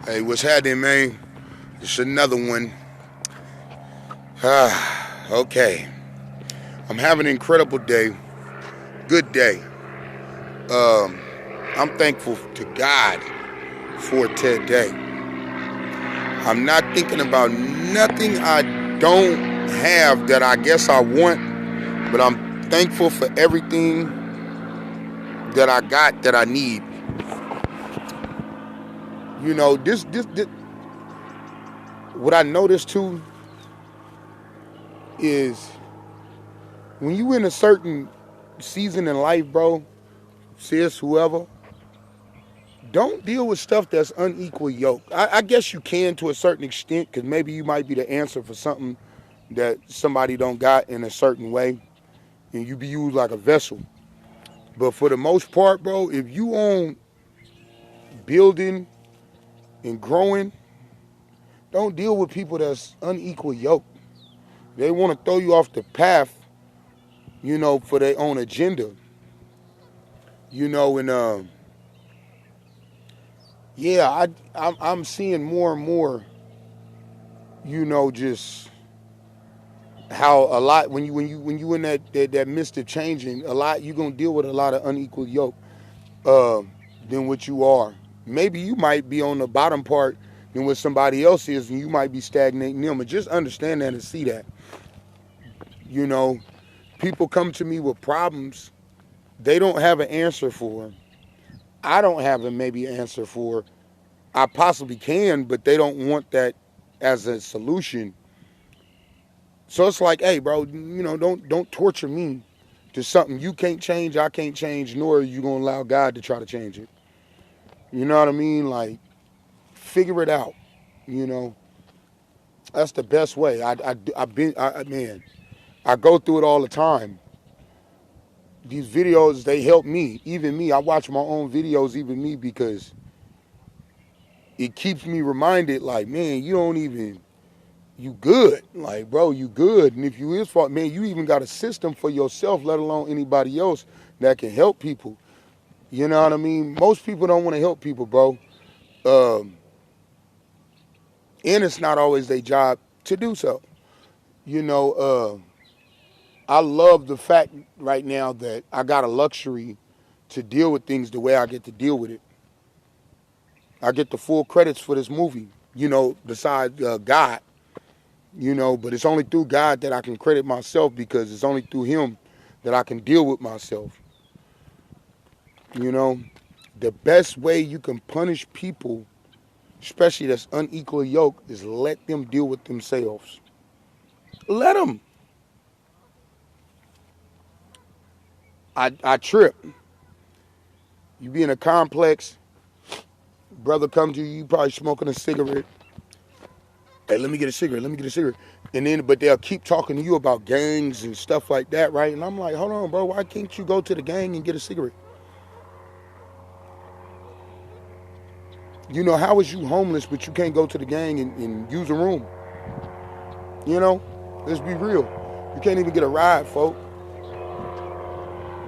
Hey, what's happening, man? It's another one. Okay. I'm having an incredible day. Good day. Um, I'm thankful to God for today. I'm not thinking about nothing I don't have that I guess I want, but I'm thankful for everything that I got that I need. This what I noticed too is when you in a certain season in life, bro, sis, whoever, don't deal with stuff that's unequal yoke. I guess you can to a certain extent because maybe you might be the answer for something that somebody don't got in a certain way, and you be used like a vessel. But for the most part, bro, if you on building and growing, don't deal with people that's unequal yoke. They want to throw you off the path, for their own agenda. And yeah, I'm seeing more and more, just how a lot when you in that midst of changing a lot, you're gonna deal with a lot of unequal yoke uh, than what you are. Maybe you might be on the bottom part than what somebody else is, and you might be stagnating them. And just understand that and see that. You know, People come to me with problems they don't have an answer for. I don't have a maybe answer for. I possibly can, but they don't want that as a solution. So it's like, hey, bro, don't torture me to something you can't change, I can't change, nor are you gonna allow God to try to change it. You know what I mean? Like, figure it out. You know, that's the best way. Man, I go through it all the time. These videos, they help me. Even me, I watch my own videos, even me, because it keeps me reminded, like, man, you good. Like, bro, you good. And if you is fault, man, you even got a system for yourself, let alone anybody else that can help people. You know what I mean? Most people don't want to help people, bro. Um, and it's not always their job to do so. You know, I love the fact right now that I got a luxury to deal with things the way I get to deal with it. I get the full credits for this movie, besides God, but it's only through God that I can credit myself because it's only through Him that I can deal with myself. You know, the best way you can punish people, especially that's unequally yoked, is let them deal with themselves. Let them. I trip. You be in a complex, brother come to you probably smoking a cigarette. Hey, let me get a cigarette. Let me get a cigarette. But they'll keep talking to you about gangs and stuff like that, right? And I'm like, hold on, bro. Why can't you go to the gang and get a cigarette? How is you homeless, but you can't go to the gang and use a room? Let's be real. You can't even get a ride, folk.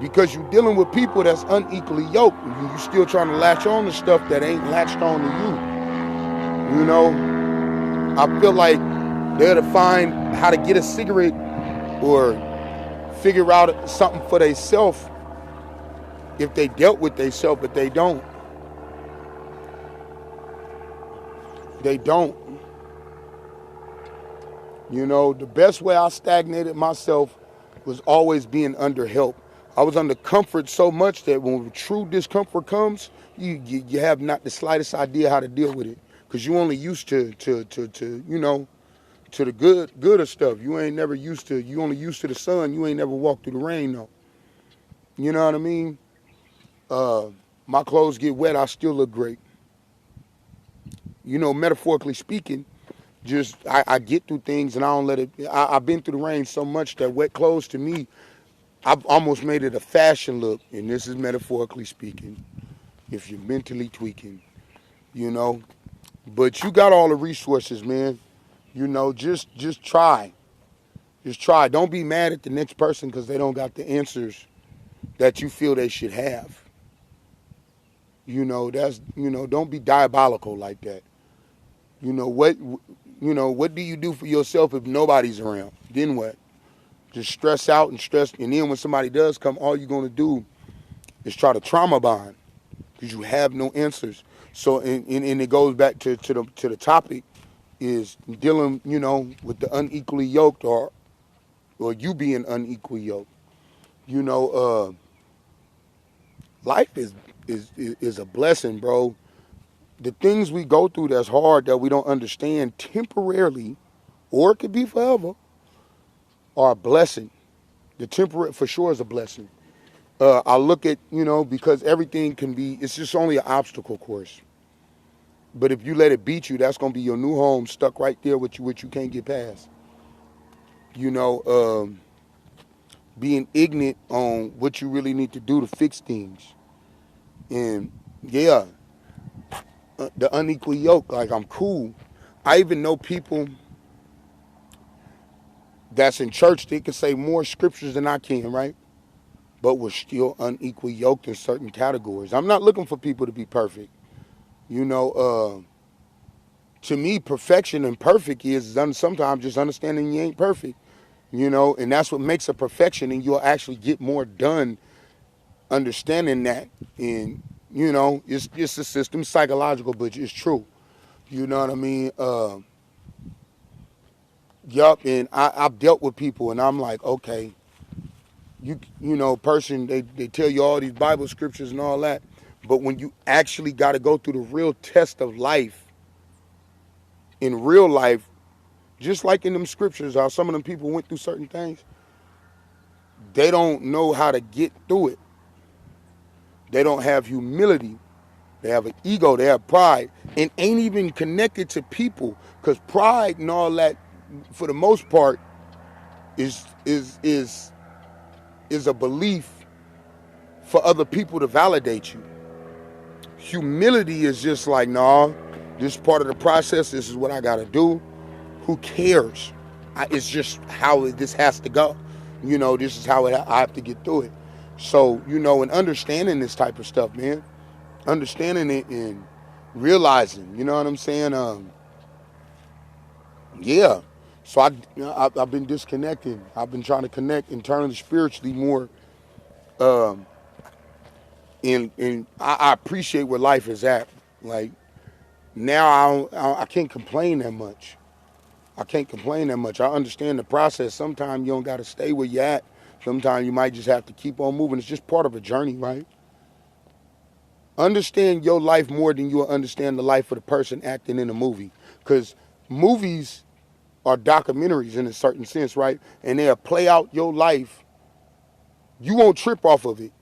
Because you're dealing with people that's unequally yoked. You still trying to latch on to stuff that ain't latched on to you. I feel like they're to find how to get a cigarette or figure out something for themselves if they dealt with themselves, but they don't. They don't. The best way I stagnated myself was always being under help. I was under comfort so much that when true discomfort comes, you have not the slightest idea how to deal with it because you only used to to the gooder stuff. You ain't never used to. You only used to the sun. You ain't never walked through the rain though. You know what I mean? My clothes get wet, I still look great. Metaphorically speaking, just I get through things and I don't let it. I've been through the rain so much that wet clothes to me, I've almost made it a fashion look, and this is metaphorically speaking. If you're mentally tweaking, you know, but you got all the resources, man. Just try. Just try. Don't be mad at the next person because they don't got the answers that you feel they should have. Don't be diabolical like that. You know what? What do you do for yourself if nobody's around? Then what? Just stress out and stress, and then when somebody does come, all you're gonna do is try to trauma bond because you have no answers. So, and it goes back to the topic is dealing, with the unequally yoked or you being unequally yoked. You know, life is a blessing, bro. The things we go through that's hard that we don't understand temporarily, or it could be forever, are a blessing. The temporary for sure is a blessing. I look at, because everything can be, it's just only an obstacle course. But if you let it beat you, that's gonna be your new home, stuck right there with you, which you can't get past. You know, being ignorant on what you really need to do to fix things. And yeah, the unequal yoke, like I'm cool. I even know people that's in church, they can say more scriptures than I can, right? But we're still unequally yoked in certain categories. I'm not looking for people to be perfect. You know, to me, perfection and perfect is sometimes just understanding you ain't perfect. And that's what makes a perfection, and you'll actually get more done understanding that. And it's just a system, psychological, but it's true. You know what I mean? Yup. And I've dealt with people, and I'm like, okay, person, they tell you all these Bible scriptures and all that, but when you actually got to go through the real test of life, in real life, just like in them scriptures, how some of them people went through certain things, they don't know how to get through it. They don't have humility. They have an ego. They have pride, and ain't even connected to people. Because pride and all that, for the most part, is a belief for other people to validate you. Humility is just like, nah, this is part of the process. This is what I got to do. Who cares? It's just how this has to go. This is how I have to get through it. So, and understanding this type of stuff, man, understanding it and realizing, you know what I'm saying? Yeah. So I've been disconnecting. I've been trying to connect internally, spiritually more. Um, and I appreciate where life is at. Like now, I can't complain that much. I can't complain that much. I understand the process. Sometimes you don't got to stay where you're at. Sometimes you might just have to keep on moving. It's just part of a journey, right? Understand your life more than you'll understand the life of the person acting in a movie. Because movies are documentaries in a certain sense, right? And they'll play out your life. You won't trip off of it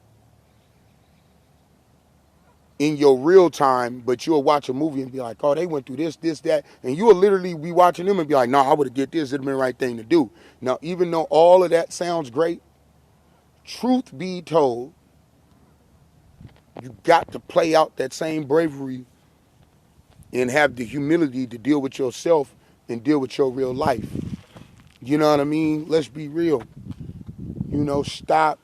in your real time, but you'll watch a movie and be like, oh, they went through this, this, that. And you'll literally be watching them and be like, no, I would have did this. It'd have been the right thing to do. Now, even though all of that sounds great, truth be told, you got to play out that same bravery and have the humility to deal with yourself and deal with your real life. You know what I mean? Let's be real. Stop.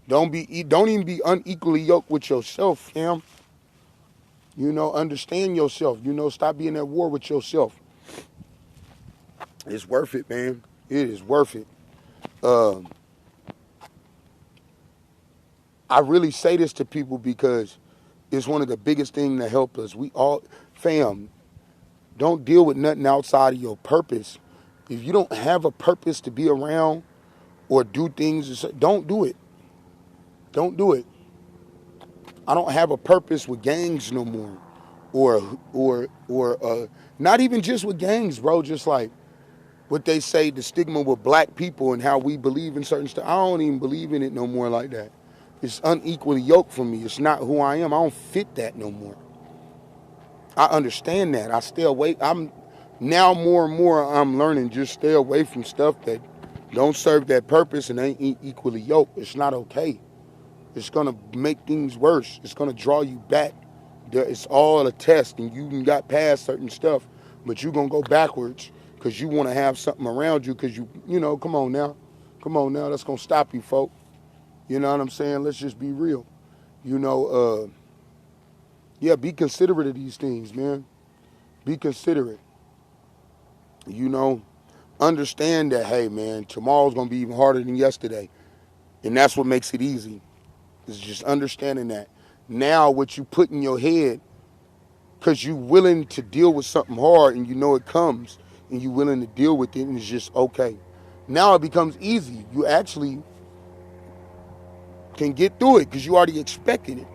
Don't even be unequally yoked with yourself, fam. Understand yourself. Stop being at war with yourself. It's worth it, man. It is worth it. I really say this to people because it's one of the biggest things that help us. We all, fam, don't deal with nothing outside of your purpose. If you don't have a purpose to be around or do things, don't do it. Don't do it. I don't have a purpose with gangs no more. Or not even just with gangs, bro. Just like what they say, the stigma with black people and how we believe in certain stuff. I don't even believe in it no more like that. It's unequally yoked for me. It's not who I am. I don't fit that no more. I understand that. I stay away. I'm now more and more I'm learning just stay away from stuff that don't serve that purpose and ain't equally yoked. It's not okay. It's gonna make things worse. It's gonna draw you back. It's all a test, and you got past certain stuff, but you're gonna go backwards because you want to have something around you. Because come on now, that's gonna stop you, folk. You know what I'm saying? Let's just be real. Yeah, be considerate of these things, man. Be considerate. You know, understand that, hey, man, tomorrow's going to be even harder than yesterday. And that's what makes it easy. It's just understanding that. Now, what you put in your head, because you're willing to deal with something hard and you know it comes and you're willing to deal with it and it's just okay. Now it becomes easy. You actually can get through it because you already expected it.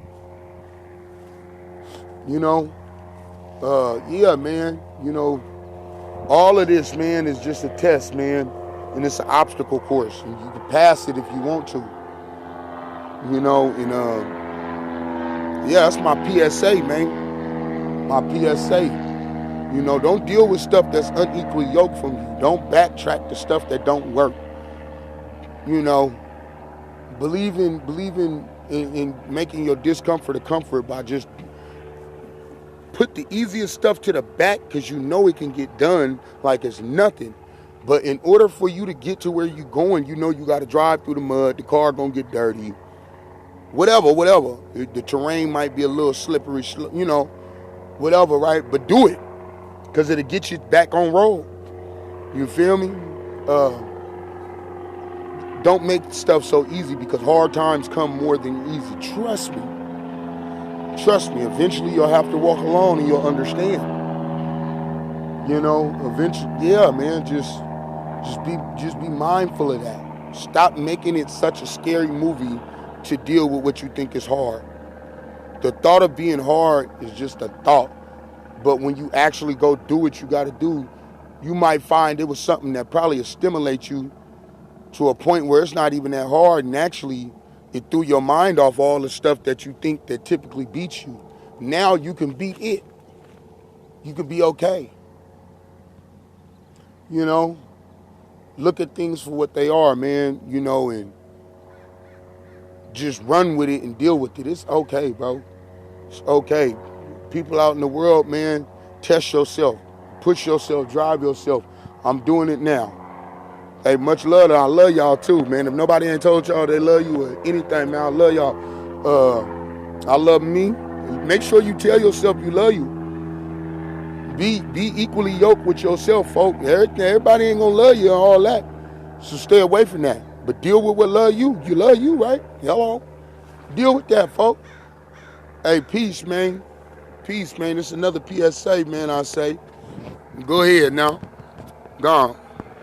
You know, yeah, man, you know, all of this, man, is just a test, man. And it's an obstacle course. And you can pass it if you want to. You know, and yeah, that's my PSA, man. My PSA. You know, don't deal with stuff that's unequally yoked from you. Don't backtrack to stuff that don't work. You know, believe in making your discomfort a comfort by just put the easiest stuff to the back because you know it can get done like it's nothing. But in order for you to get to where you're going, you know you got to drive through the mud. The car gonna get dirty. Whatever. The terrain might be a little slippery, you know, whatever, right? But do it because it'll get you back on road. You feel me? Don't make stuff so easy because hard times come more than easy. Trust me. Eventually you'll have to walk alone and you'll understand. You know, eventually, yeah, man. Just be mindful of that. Stop making it such a scary movie to deal with what you think is hard. The thought of being hard is just a thought. But when you actually go do what you got to do, you might find it was something that probably will stimulate you to a point where it's not even that hard, and actually it threw your mind off all the stuff that you think that typically beats you. Now you can beat it. You can be okay. You know, look at things for what they are, man, you know, and just run with it and deal with it. It's okay, bro. It's okay. People out in the world, man, test yourself, push yourself, drive yourself. I'm doing it now. Hey, much love. I love y'all too, man. If nobody ain't told y'all they love you or anything, man, I love y'all. I love me. Make sure you tell yourself you love you. Be equally yoked with yourself, folk. Everybody ain't gonna love you and all that. So stay away from that. But deal with what love you. You love you, right? Hello. Deal with that, folk. Hey, peace, man. Peace, man. It's another PSA, man, I say. Go ahead now. Gone.